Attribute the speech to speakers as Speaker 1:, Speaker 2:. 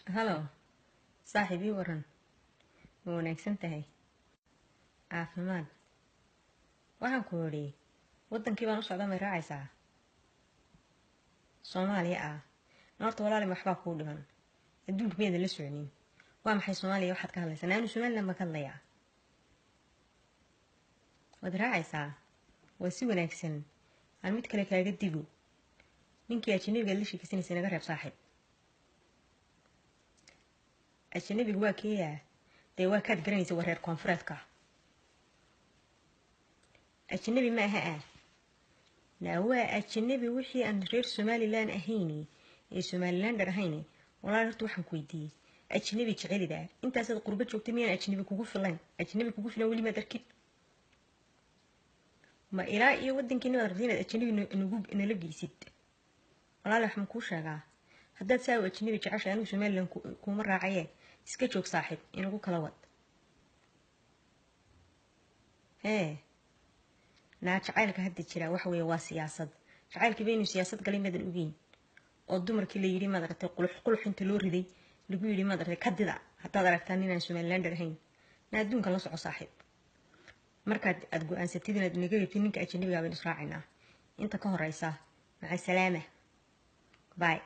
Speaker 1: هلو صاحبي ورن wanaagsan tahay caafimaad waxaan ku wari wadankii baan u socdaa may raacaysaa Soomaaliya noorta walaal waxba ku dhiman adduunka meeda la socnin waa maxay Soomaaliya waxaad ka hadlaysaa aanu Soomaaliland ma ka hadlayaa wad raacaysaa waa si wanaagsan aan mid kale kaaga digo ninkii ajnabiga la sheekaysanaysa naga reeb saaxiib ajnabiga waa kiyaa dee waa kaad garanaysa wareer koonfureedka ajnabi ma aha la waa ajnabi wixii aan reer Somaliland ahayni ee Somaliland ahayni walaal horta waxaan ku weydiiyay ajnabi jecelidaa intaas aad qurba joogtay miyaan ajnabi kugu filan wali ma darkid ma ilaa iyo wadankiina aad rabtiin ajnabi nala geysid walaal waxaan ku sheegaa haddaad saa ajnabi jeceshahay anigu Somaliland kuma raacayee iska joog saaxiib inagu kala wad naa jacaylka hadda jira waxa weeye waa siyaasad jacaylka baynu siyaasad galay madan ogeyn oo dumarkii la yiri madartay qulux inta loo riday lagu yiri madartay kadida haddaad aragtaan inaan Somaliland ahayn na adduunka la soco saaxiib markaad aad go'aansatid inaad naga reebtid ninka ajnabiga ah baynu israacinaa inta ka horeysa maca salaama bye